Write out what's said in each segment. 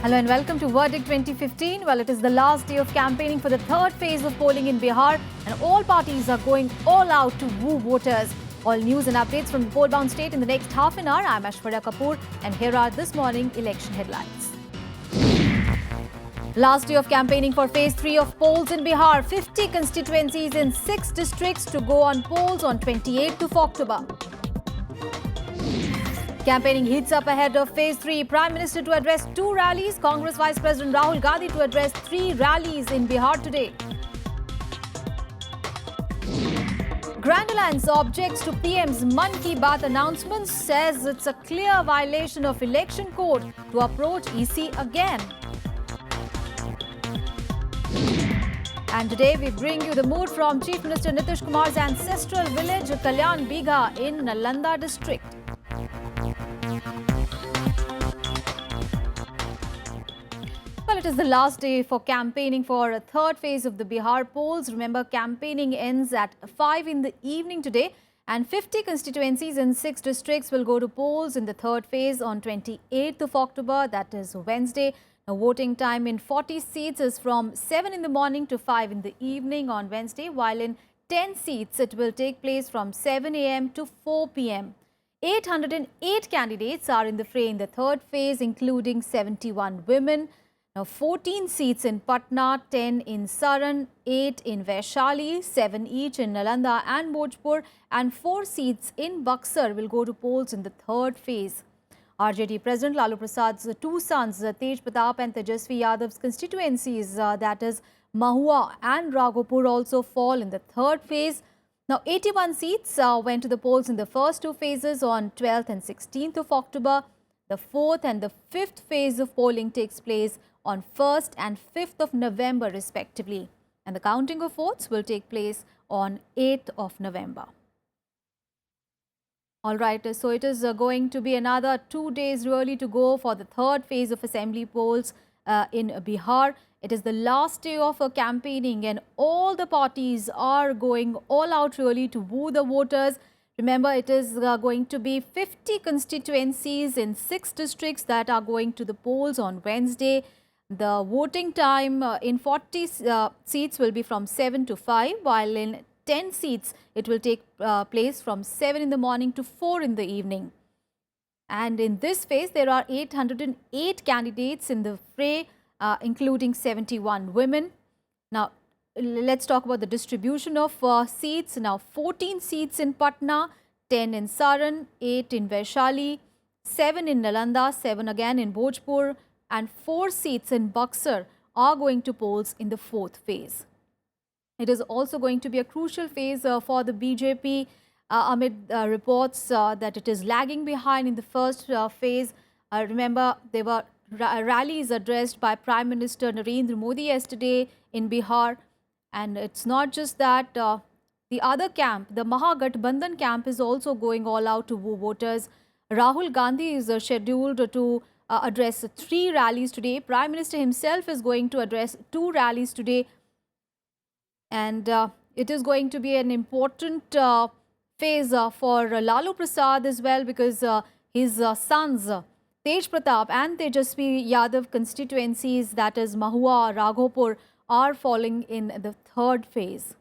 Hello and welcome to Verdict 2015. Well, it is the last day of campaigning for the third phase of polling in Bihar, and all parties are going all out to woo voters. All news and updates from the poll-bound state in the next half an hour. I'm Aishwarya Kapoor, and here are this morning election headlines. Last day of campaigning for phase 3 of polls in Bihar. 50 constituencies in 6 districts to go on polls on 28th of October. Campaigning heats up ahead of phase 3. Prime Minister to address 2 rallies. Congress Vice President Rahul Gandhi to address 3 rallies in Bihar today. Grandalliance objects to PM's Mann Ki Baat announcement, says it's a clear violation of election code to approach EC again. And today we bring you the mood from Chief Minister Nitish Kumar's ancestral village, Kalyan Bigha in Nalanda district. Well, it is the last day for campaigning for a third phase of the Bihar polls. Remember, campaigning ends at 5 in the evening today, and 50 constituencies in 6 districts will go to polls in the third phase on 28th of October, that is Wednesday. Now, voting time in 40 seats is from 7 in the morning to 5 in the evening on Wednesday, while in 10 seats it will take place from 7 a.m. to 4 p.m. 808 candidates are in the fray in the third phase, including 71 women. Now, 14 seats in Patna, 10 in Saran, 8 in Vaishali, 7 each in Nalanda and Bhojpur, and 4 seats in Buxar will go to polls in the third phase. RJD President Lalu Prasad's 2 sons, Tej Pratap and Tejasvi Yadav's constituencies, that is Mahua and Raghopur, also fall in the third phase. Now, 81 seats went to the polls in the first 2 phases on 12th and 16th of October. The 4th and the 5th phase of polling takes place on 1st and 5th of November respectively, and the counting of votes will take place on 8th of November. Alright, so it is going to be another 2 days really to go for the third phase of assembly polls in Bihar. It is the last day of campaigning, and all the parties are going all out really to woo the voters. Remember, it is going to be 50 constituencies in 6 districts that are going to the polls on Wednesday. The voting time in 40 seats will be from 7 to 5, while in 10 seats it will take place from 7 in the morning to 4 in the evening. And in this phase, there are 808 candidates in the fray, including 71 women. Now, let's talk about the distribution of seats. Now, 14 seats in Patna, 10 in Saran, 8 in Vaishali, 7 in Nalanda, 7 again in Bhojpur, and 4 seats in Buxar are going to polls in the 4th phase. It is also going to be a crucial phase for the BJP amid reports that it is lagging behind in the first phase. Remember, there were rallies addressed by Prime Minister Narendra Modi yesterday in Bihar. And it's not just that, the other camp, the Mahagathbandhan camp, is also going all out to woo voters. Rahul Gandhi is scheduled to address 3 rallies today. Prime Minister himself is going to address 2 rallies today. And it is going to be an important phase for Lalu Prasad as well, because his sons, Tej Pratap and Tejasvi Yadav constituencies, that is Mahua, Raghopur, are falling in the third phase.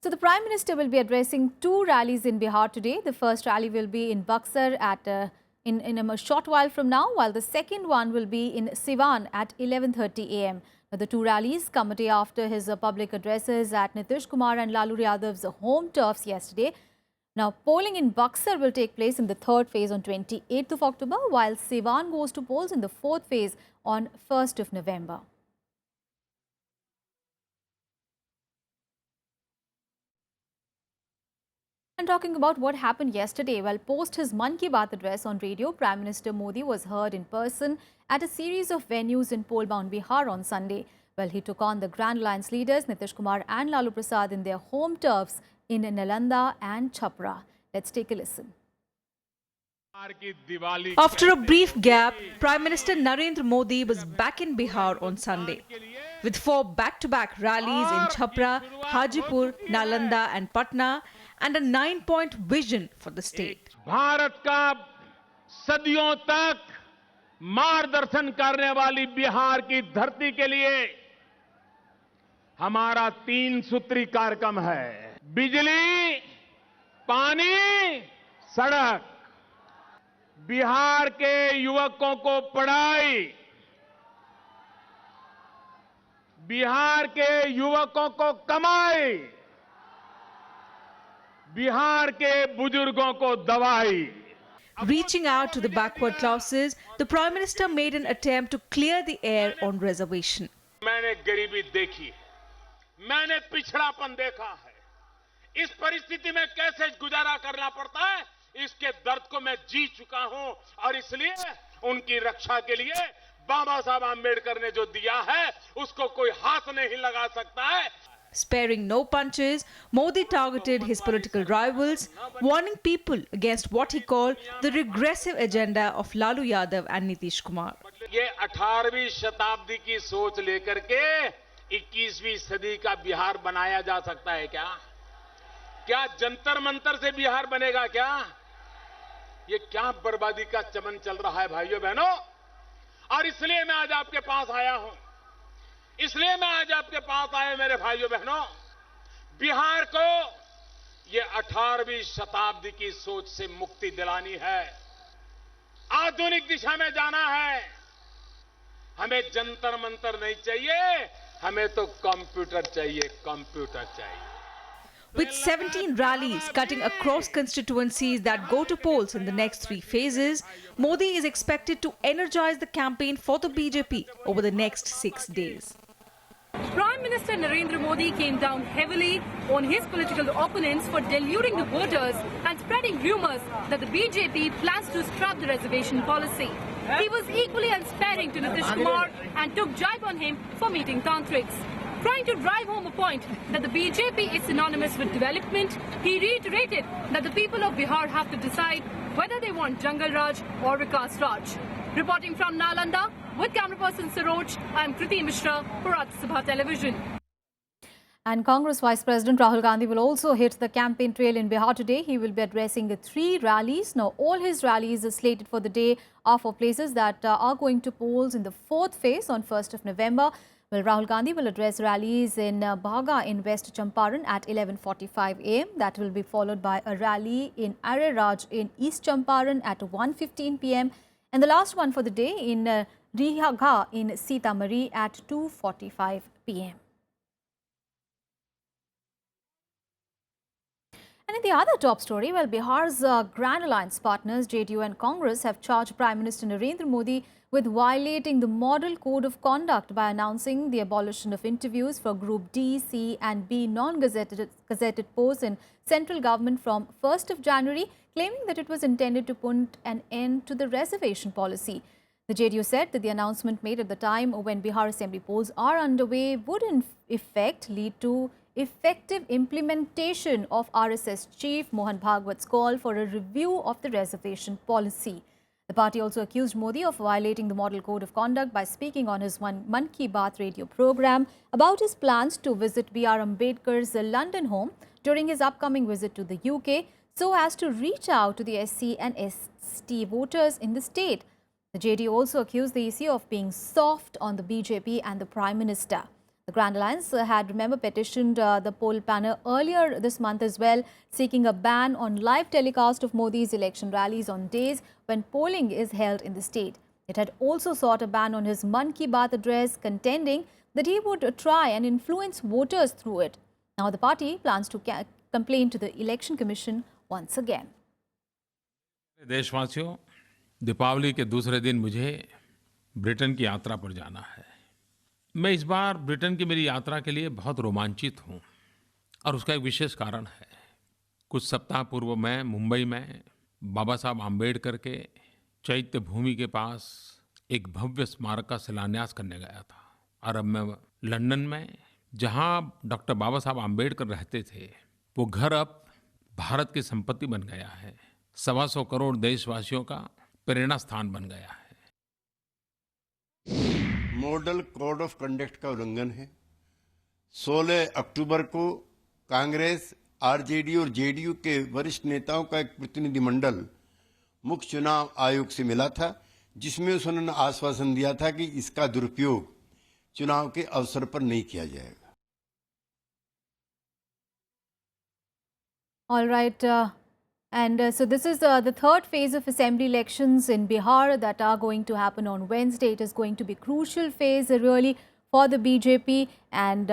So the Prime Minister will be addressing 2 rallies in Bihar today. The first rally will be in Buxar at in a short while from now, while the second one will be in Siwan at 11:30 a.m. Now, the 2 rallies come a day after his public addresses at Nitish Kumar and Lalu Yadav's home turfs yesterday. Now, polling in Buxar will take place in the third phase on 28th of October, while Siwan goes to polls in the 4th phase on 1st of November. And talking about what happened yesterday, well, post his Mann Ki Baat address on radio, Prime Minister Modi was heard in person at a series of venues in poll-bound Bihar on Sunday. Well, he took on the Grandalliance leaders Nitish Kumar and Lalu Prasad in their home turfs in Nalanda and Chhapra. Let's take a listen. After a brief gap, Prime Minister Narendra Modi was back in Bihar on Sunday. With 4 back-to-back rallies in Chhapra, Hajipur, Nalanda and Patna, and a 9-point vision for the state. Bharat का सदियों तक मार्गदर्शन करने वाली बिहार की धरती के लिए हमारा 3 सूत्री कार्यक्रम है। बिजली, पानी, सड़क। बिहार के युवकों को पढ़ाई, बिहार के युवकों को कमाई, बिहार के बुजुर्गों को दवाई। Reaching out to the backward classes, the Prime Minister made an attempt to clear the air on reservation. मैंने गरीबी देखी, मैंने पिछड़ापन देखा है। इस परिस्थिति में कैसे गुजारा करना पड़ता है, इसके दर्द को मैं जी चुका हूं और इसलिए उनकी रक्षा के लिए बाबा साहब आम्बेडकर ने जो दिया है उसको कोई हाथ नहीं लगा सकता है। Sparing no punches, Modi targeted his political rivals, warning people against what he called the regressive agenda of Lalu Yadav and Nitish Kumar. ये 18वीं शताब्दी की सोच लेकर के 21वीं सदी का बिहार बनाया जा सकता है क्या? क्या जंतर मंतर से बिहार बनेगा क्या? ये क्या बर्बादी का चमन चल रहा है भाइयों बहनों? और इसलिए मैं आज आपके पास आया हूं, इसलिए मैं आज आपके पास आया मेरे भाइयों बहनों। बिहार को ये 18वीं शताब्दी की सोच से मुक्ति दिलानी है, आधुनिक दिशा में जाना है। हमें जंतर मंतर नहीं चाहिए, हमें तो कंप्यूटर चाहिए, कंप्यूटर चाहिए। With 17 rallies cutting across constituencies that go to polls in the next 3 phases, Modi is expected to energize the campaign for the BJP over the next 6 days. Prime Minister Narendra Modi came down heavily on his political opponents for deluding the voters and spreading rumours that the BJP plans to scrap the reservation policy. He was equally unsparing to Nitish Kumar and took jibe on him for meeting tantrics. Trying to drive home a point that the BJP is synonymous with development, he reiterated that the people of Bihar have to decide whether they want Jungle Raj or Vikas Raj. Reporting from Nalanda with camera person Saroj, I am Kriti Mishra for Rajya Sabha Television. And Congress Vice President Rahul Gandhi will also hit the campaign trail in Bihar today. He will be addressing 3 rallies. Now, all his rallies are slated for the day are for places that are going to polls in the 4th phase on 1st of November. Well, Rahul Gandhi will address rallies in Bhaga in West Champaran at 11:45 a.m. That will be followed by a rally in Ariraj in East Champaran at 1:15 p.m. and the last one for the day in Rihagha in Sitamarhi at 2:45 p.m. And in the other top story, well, Bihar's Grand Alliance partners JDU and Congress have charged Prime Minister Narendra Modi with violating the Model Code of Conduct by announcing the abolition of interviews for Group D, C and B non-gazetted posts in central government from 1st of January, claiming that it was intended to put an end to the reservation policy. The JDU said that the announcement made at the time when Bihar Assembly polls are underway would in effect lead to effective implementation of RSS Chief Mohan Bhagwat's call for a review of the reservation policy. The party also accused Modi of violating the Model Code of Conduct by speaking on his Mann Ki Baat radio program about his plans to visit B.R. Ambedkar's London home during his upcoming visit to the UK so as to reach out to the SC and ST voters in the state. The JDU also accused the EC of being soft on the BJP and the Prime Minister. The Grand Alliance had, remember, petitioned the poll panel earlier this month as well, seeking a ban on live telecast of Modi's election rallies on days when polling is held in the state. It had also sought a ban on his Mann Ki Baat address, contending that he would try and influence voters through it. Now the party plans to complain to the Election Commission once again. देशवासियों, दीपावली के दूसरे दिन मुझे Britain की यात्रा पर जाना है। मैं इस बार ब्रिटेन की मेरी यात्रा के लिए बहुत रोमांचित हूँ और उसका एक विशेष कारण है। कुछ सप्ताह पूर्व मैं मुंबई में बाबा साहब आम्बेडकर के चैत्य भूमि के पास एक भव्य स्मारक का शिलान्यास करने गया था और अब मैं लंदन में, जहाँ डॉक्टर बाबा साहब आम्बेडकर रहते थे, वो घर अब भारत की संपत्ति बन गया है। 125 करोड़ देशवासियों का प्रेरणा स्थान बन गया है। मॉडल कोड ऑफ कंडक्ट का उल्लंघन है। 16 अक्टूबर को कांग्रेस, आरजेडी और जेडीयू के वरिष्ठ नेताओं का एक प्रतिनिधिमंडल मुख्य चुनाव आयोग से मिला था, जिसमें उन्होंने आश्वासन दिया था कि इसका दुरुपयोग चुनाव के अवसर पर नहीं किया जाएगा। All right. So this is the third phase of assembly elections in Bihar that are going to happen on Wednesday. It is going to be crucial phase really for the BJP, and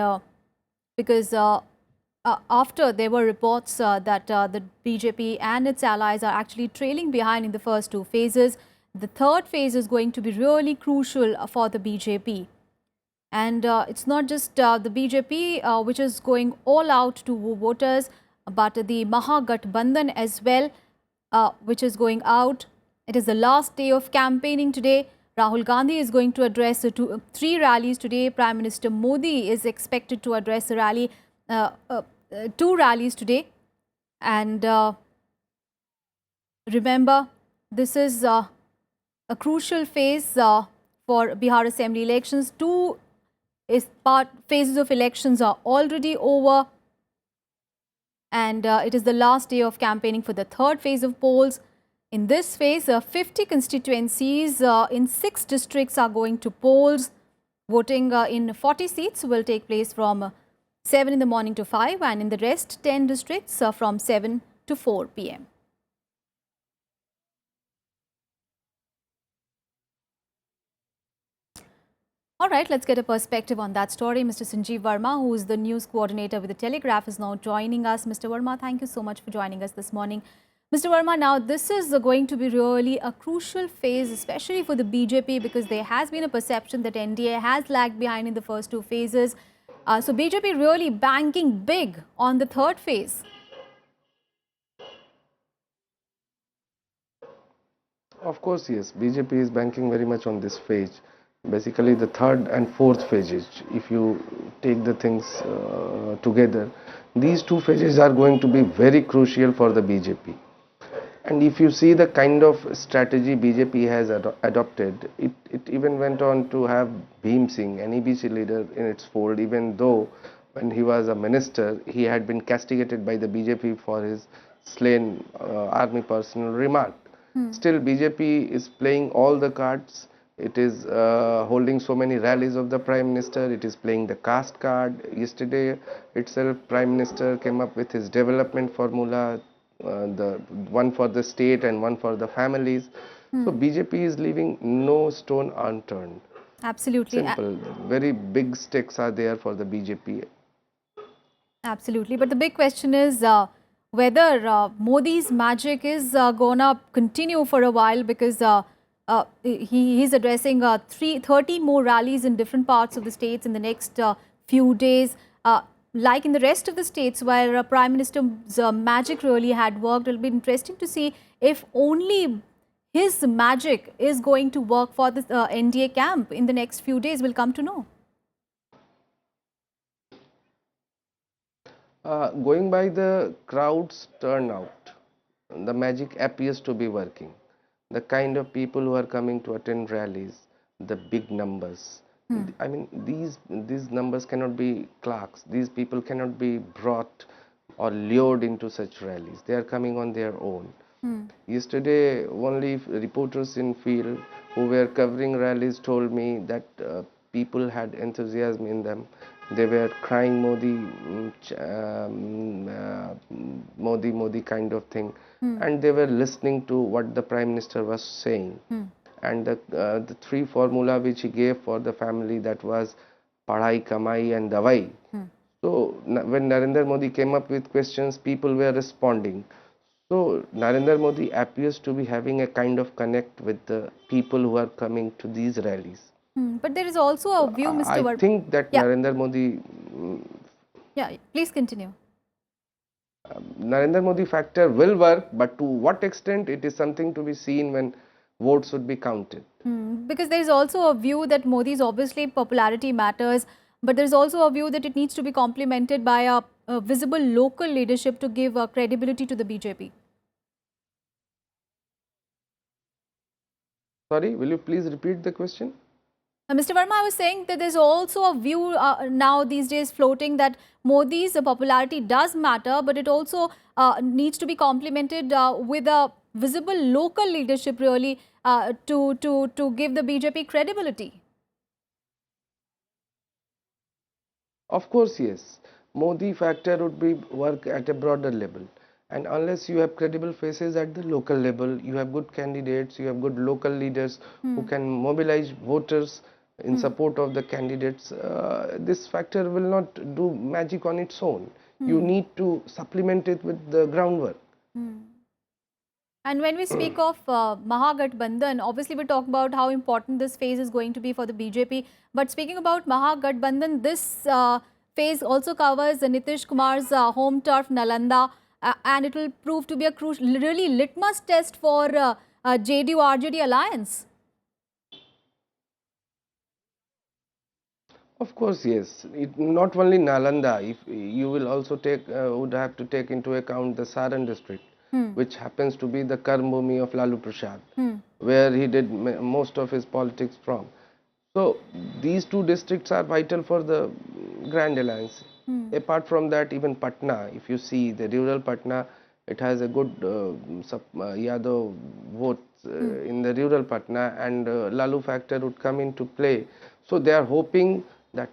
because after there were reports that the BJP and its allies are actually trailing behind in the first two phases, the third phase is going to be really crucial for the BJP. And it's not just the BJP which is going all out to woo voters, but the Mahagathbandhan as well, which is going out. It is the last day of campaigning today. Rahul Gandhi is going to address three rallies today. Prime Minister Modi is expected to address a rally, two rallies today. And remember, this is a crucial phase for Bihar Assembly elections. Two phases of elections are already over. And it is the last day of campaigning for the third phase of polls. In this phase, 50 constituencies in 6 districts are going to polls. Voting in 40 seats will take place from 7 in the morning to 5, and in the rest 10 districts from 7 to 4 p.m. All right, let's get a perspective on that story. Mr. Sanjeev Verma, who is the news coordinator with the Telegraph, is now joining us. Mr. Verma, thank you so much for joining us this morning. Mr. Verma, now this is going to be really a crucial phase, especially for the BJP, because there has been a perception that NDA has lagged behind in the first two phases. So BJP really banking big on the third phase. Of course, yes. BJP is banking very much on this phase. Basically, the third and fourth phases, if you take the things together, these two phases are going to be very crucial for the BJP. And if you see the kind of strategy BJP has adopted, it even went on to have Bhim Singh, an EBC leader, in its fold, even though when he was a minister, he had been castigated by the BJP for his slain army personnel remark. Still, BJP is playing all the cards. It is holding so many rallies of the Prime Minister. It is playing the caste card. Yesterday itself, Prime Minister came up with his development formula, the one for the state and one for the families. So BJP is leaving no stone unturned. Absolutely. Simple. Very big stakes are there for the BJP. Absolutely. But the big question is whether Modi's magic is going to continue for a while, because he is addressing 30 more rallies in different parts of the states in the next few days. Like in the rest of the states where Prime Minister's magic really had worked, it will be interesting to see if only his magic is going to work for the NDA camp in the next few days. We'll come to know. Going by the crowd's turnout, the magic appears to be working. The kind of people who are coming to attend rallies, the big numbers. I mean, these numbers cannot be clerks. These people cannot be brought or lured into such rallies. They are coming on their own. Yesterday, only reporters in field who were covering rallies told me that people had enthusiasm in them. They were crying Modi kind of thing, and they were listening to what the Prime Minister was saying. And the three formula which he gave for the family, that was Padhai, Kamai and Dawai. So when Narendra Modi came up with questions, people were responding. So Narendra Modi appears to be having a kind of connect with the people who are coming to these rallies. But there is also a view, Mr. Verma. I think that Narendra Modi... Yeah, please continue. Narendra Modi factor will work, but to what extent, it is something to be seen when votes would be counted. Because there is also a view that Modi's obviously popularity matters, but there is also a view that it needs to be complemented by a visible local leadership to give credibility to the BJP. Sorry, will you please repeat the question? Mr. Verma, I was saying that there's also a view now these days floating that Modi's popularity does matter, but it also needs to be complemented with a visible local leadership really to give the BJP credibility? Of course, yes. Modi factor would be work at a broader level. And unless you have credible faces at the local level, you have good candidates, you have good local leaders who can mobilize voters in support of the candidates, this factor will not do magic on its own. You need to supplement it with the groundwork. And when we speak of Mahagathbandhan, obviously we talk about how important this phase is going to be for the BJP. But speaking about Mahagathbandhan, this phase also covers Nitish Kumar's home turf Nalanda, and it will prove to be a crucial, really litmus test for JDU-RJD alliance. Of course, yes. Not only Nalanda, if you will also take, would have to take into account the Saran district, which happens to be the Karmbhumi of Lalu Prasad, where he did most of his politics from. So these two districts are vital for the Grand Alliance. Apart from that, even Patna, if you see the rural Patna, it has a good Yadav votes in the rural Patna, and Lalu factor would come into play. So they are hoping that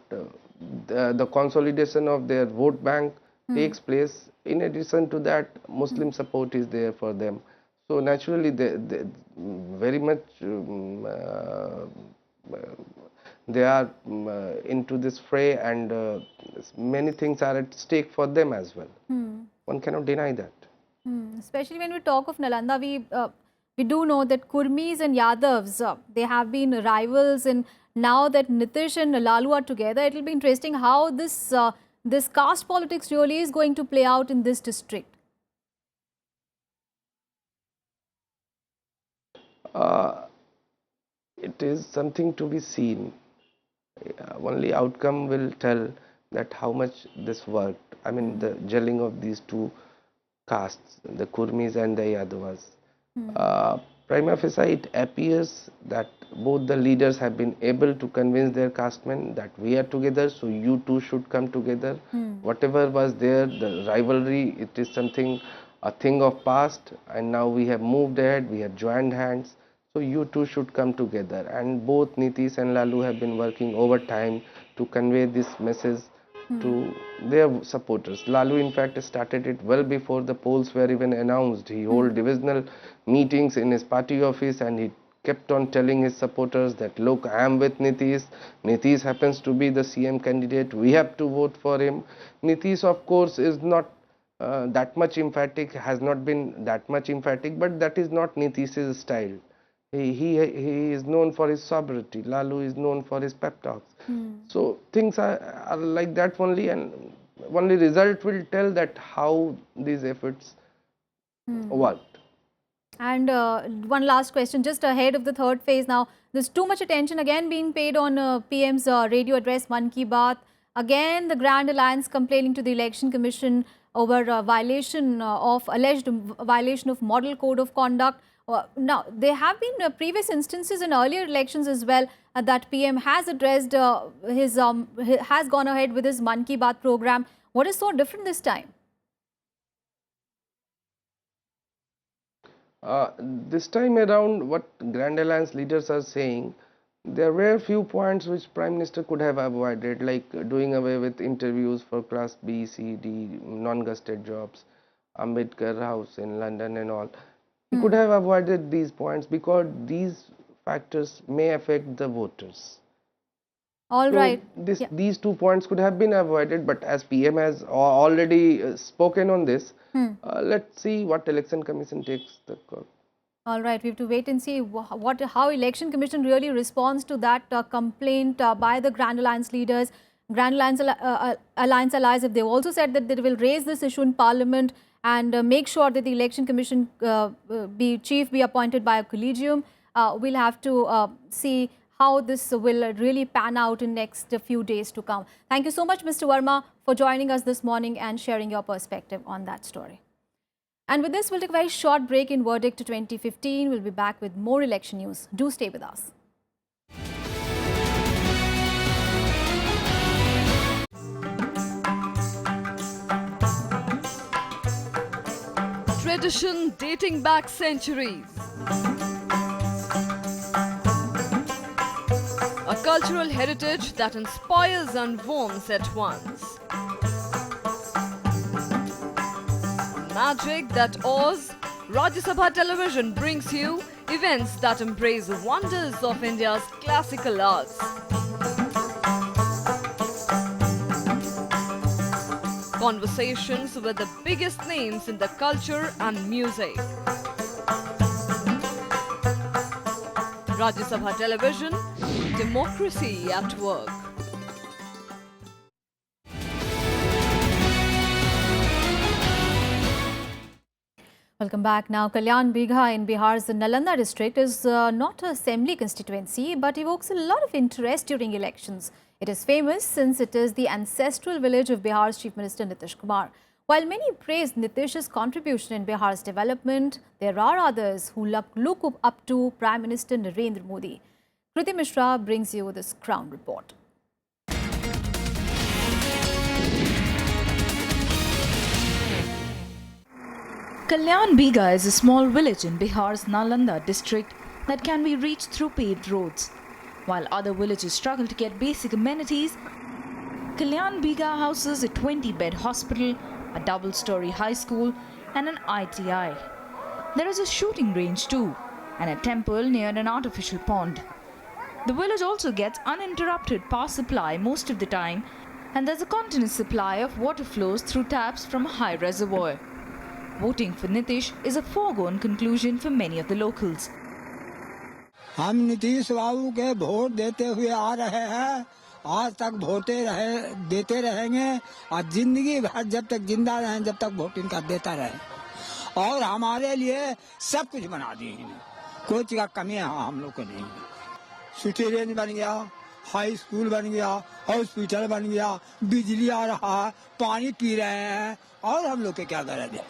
the consolidation of their vote bank takes place. In addition to that, Muslim support is there for them. So naturally, they very much they are into this fray, and many things are at stake for them as well. One cannot deny that. Especially when we talk of Nalanda, we do know that Kurmis and Yadavs, they have been rivals, and now that Nitish and Lalu are together, it will be interesting how this this caste politics really is going to play out in this district. It is something to be seen. Only outcome will tell that how much this worked. I mean, the gelling of these two castes, the Kurmis and the Yadavas. Prima facie, it appears that both the leaders have been able to convince their castemen that we are together, so you two should come together. Whatever was there, the rivalry, it is something, a thing of past, and now we have moved ahead, we have joined hands, so you two should come together. And both Nitish and Lalu have been working overtime to convey this message to their supporters. Lalu in fact started it well before the polls were even announced. He held divisional meetings in his party office, and he kept on telling his supporters that, look, I am with Nitish. Nitish happens to be the CM candidate. We have to vote for him. Nitish, of course, is not that much emphatic, has not been that much emphatic, but that is not Nitish's style. He is known for his sobriety. Lalu is known for his pep talks. So things are like that only, and only result will tell that how these efforts worked. And one last question, just ahead of the third phase now, there's too much attention again being paid on PM's radio address, Man Ki Baat. Again, the Grand Alliance complaining to the Election Commission over alleged violation of Model Code of Conduct. Now, there have been previous instances in earlier elections as well that PM has addressed has gone ahead with his Man Ki Baat program. What is so different this time? This time around, what Grand Alliance leaders are saying, there were few points which Prime Minister could have avoided, like doing away with interviews for Class B, C, D, non-gazetted jobs, Ambedkar House in London and all. He could have avoided these points because these factors may affect the voters. All right. These 2 points could have been avoided, but as PM has already spoken on this, let's see what Election Commission takes the call. All right, we have to wait and see how Election Commission really responds to that complaint by the Grand Alliance leaders. Grand Alliance allies, if they've also said that they will raise this issue in Parliament and make sure that the Election Commission chief be appointed by a collegium. We'll have to see how this will really pan out in next few days to come. Thank you so much, Mr. Verma, for joining us this morning and sharing your perspective on that story. And with this, we'll take a very short break in Verdict 2015. We'll be back with more election news. Do stay with us. tradition dating back centuries. A cultural heritage that inspires and warms at once. Magic that awes. Rajya Sabha Television brings you events that embrace the wonders of India's classical arts. Conversations with the biggest names in the culture and music. Rajya Sabha Television, democracy at work. Welcome back. Now, Kalyan Bigha in Bihar's Nalanda district is not an assembly constituency but evokes a lot of interest during elections. It is famous since it is the ancestral village of Bihar's Chief Minister Nitish Kumar. While many praise Nitish's contribution in Bihar's development, there are others who look up to Prime Minister Narendra Modi. Kriti Mishra brings you this Crown report. Kalyan Bigha is a small village in Bihar's Nalanda district that can be reached through paved roads. While other villages struggle to get basic amenities, Kalyan Bigha houses a 20-bed hospital, a double-story high school and an ITI. There is a shooting range too and a temple near an artificial pond. The village also gets uninterrupted power supply most of the time, and there's a continuous supply of water flows through taps from a high reservoir. Voting for Nitish is a foregone conclusion for many of the locals. हम नीतीश बाबू के vote देते हुए आ रहे हैं, आज तक देते रहेंगे और जिंदगी भर जब तक जिंदा रहें जब तक वोट इनका देता रहे और हमारे लिए सब कुछ बना दिए इन्हें, कोई चीज का कमी है हम लोग को नहीं। सिटी रेंज बन गया, हाई स्कूल बन गया, हॉस्पिटल बन गया, बिजली आ रहा है, पानी पी रहे हैं और हम लोग के क्या गरज है।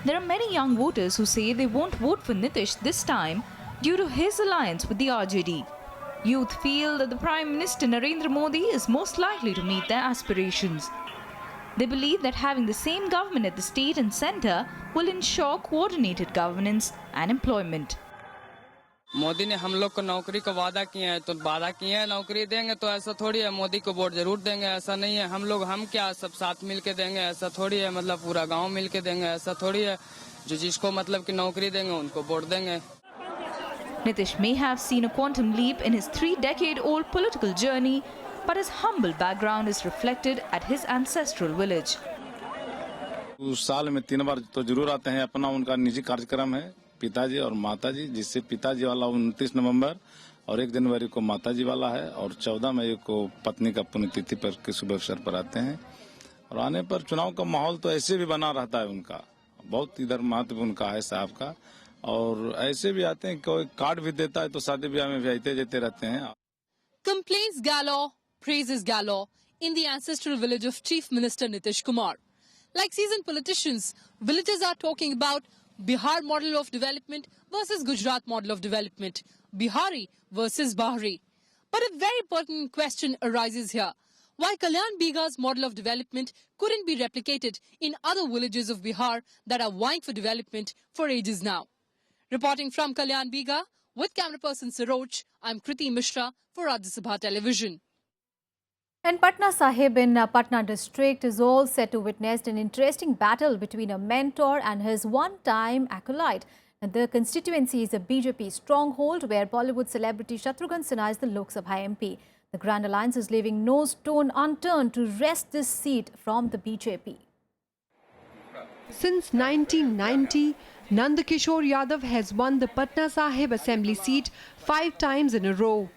There are many young voters who say they won't vote for Nitish this time due to his alliance with the RJD. Youth feel that the Prime Minister Narendra Modi is most likely to meet their aspirations. They believe that having the same government at the state and centre will ensure coordinated governance and employment. Modi ने हम लोग को नौकरी का वादा किए हैं तो वादा किए हैं नौकरी देंगे तो ऐसा थोड़ी है मोदी को वोट जरूर देंगे, ऐसा नहीं है हम क्या सब साथ मिल के देंगे, ऐसा थोड़ी है मतलब पूरा गांव मिल के देंगे, ऐसा थोड़ी है जो जिसको मतलब कि नौकरी देंगे उनको वोट देंगे। Nitish may have seen a quantum leap in his 3-decade-old political journey, but his humble background is reflected at his ancestral village. उस साल में 3 बार तो जरूर आते हैं, अपना उनका निजी कार्यक्रम है पिताजी और माताजी, जिससे पिताजी वाला 29 नवंबर और 1 जनवरी को माताजी वाला है और 14 मई को पत्नी का पुण्यतिथि पर के शुभ अवसर पर आते हैं। और आने पर चुनाव का माहौल तो ऐसे भी बना रहता है उनका, बहुत इधर महत्व उनका है साहब का, और ऐसे भी आते हैं कोई कार्ड भी देता है तो शादी ब्याह में भी आते जाते रहते हैं। Complaints galore, praises galore in the ancestral village of Chief Minister Nitish Kumar. Like seasoned politicians, villagers are talking about Bihar model of development versus Gujarat model of development, Bihari versus Bahari. But a very pertinent question arises here. Why Kalyan Bigha's model of development couldn't be replicated in other villages of Bihar that are vying for development for ages now? Reporting from Kalyan Bigha with camera person Saroj, I'm Kriti Mishra for Rajya Sabha Television. And Patna Sahib in Patna district is all set to witness an interesting battle between a mentor and his one-time acolyte. And the constituency is a BJP stronghold where Bollywood celebrity Shatrughan Sinha is the Lok Sabha MP. The Grand Alliance is leaving no stone unturned to wrest this seat from the BJP. Since 1990, Nandakishore Yadav has won the Patna Sahib Assembly seat 5 times in a row.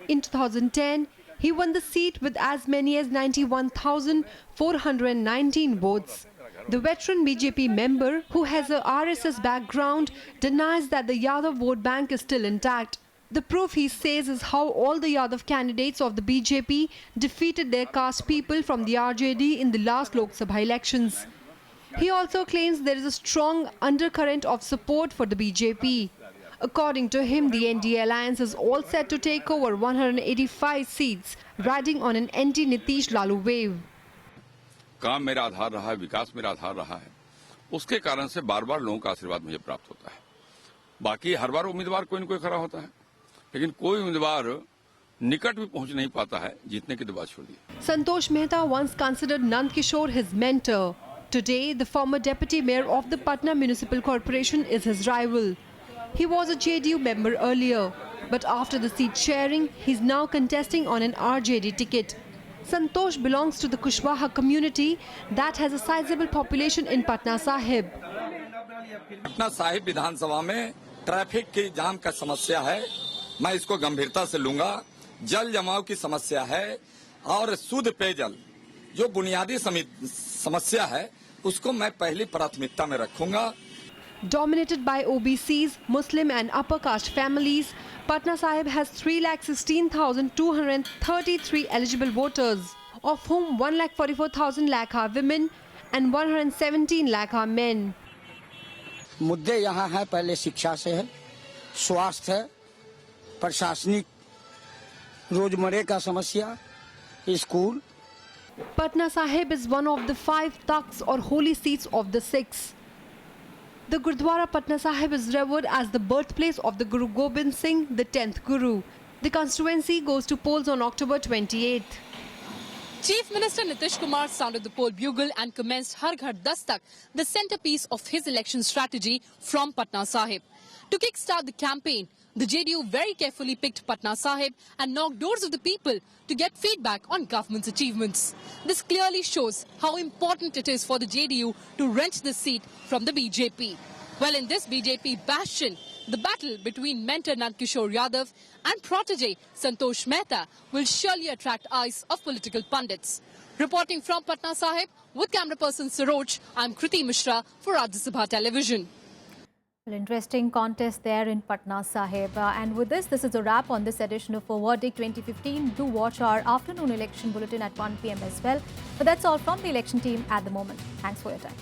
In 2010, he won the seat with as many as 91,419 votes. The veteran BJP member, who has a RSS background, denies that the Yadav vote bank is still intact. The proof, he says, is how all the Yadav candidates of the BJP defeated their caste people from the RJD in the last Lok Sabha elections. He also claims there is a strong undercurrent of support for the BJP. According to him, the NDA alliance is all set to take over 185 seats, riding on an anti-Nitish Lalu wave. काम मेरा आधार रहा है, विकास मेरा आधार रहा है उसके कारण से बार बार लोगों का आशीर्वाद मुझे प्राप्त होता है। बाकी हर बार उम्मीदवार कोई न कोई खड़ा होता है, लेकिन कोई उम्मीदवार निकट भी पहुंच नहीं पाता है, जीतने की तो बात छोड़िए। Santosh Mehta once considered Nand Kishore his mentor. Today, the former deputy mayor of the Patna Municipal Corporation is his rival. He was a JDU member earlier, but after the seat sharing, he's now contesting on an RJD ticket. Santosh belongs to the Kushwaha community that has a sizable population in Patna Sahib. Patna Sahib विधानसभा में traffic की जाम का समस्या है, मैं इसको गंभीरता से लूंगा। जल जमाव की समस्या है और शुद्ध पेयजल जो बुनियादी समस्या है उसको मैं पहली प्राथमिकता में रखूंगा। Dominated by OBCs, Muslim and upper caste families, Patna Sahib has 3,16,233 eligible voters, of whom 1,44,000 lakh are women and 117 lakh are men. मुद्दे यहाँ है, पहले शिक्षा से है, स्वास्थ्य है, प्रशासनिक रोजमर्रे का समस्या, school. Patna Sahib is one of the 5 taqs or holy seats of the 6. The Gurdwara Patna Sahib is revered as the birthplace of the Guru Gobind Singh, the 10th Guru. The constituency goes to polls on October 28th. Chief Minister Nitish Kumar sounded the poll bugle and commenced Har Ghar Dastak, the centerpiece of his election strategy from Patna Sahib. To kickstart the campaign, the JDU very carefully picked Patna Sahib and knocked doors of the people to get feedback on government's achievements. This clearly shows how important it is for the JDU to wrench the seat from the BJP. Well, in this BJP bastion, the battle between mentor Nand Kishore Yadav and protege Santosh Mehta will surely attract eyes of political pundits. Reporting from Patna Sahib with camera person Saroj, I'm Kriti Mishra for Rajya Sabha Television. Well, interesting contest there in Patna Sahib. And with this is a wrap on this edition of Verdict 2015. Do watch our afternoon election bulletin at 1 p.m. as well. But that's all from the election team at the moment. Thanks for your time.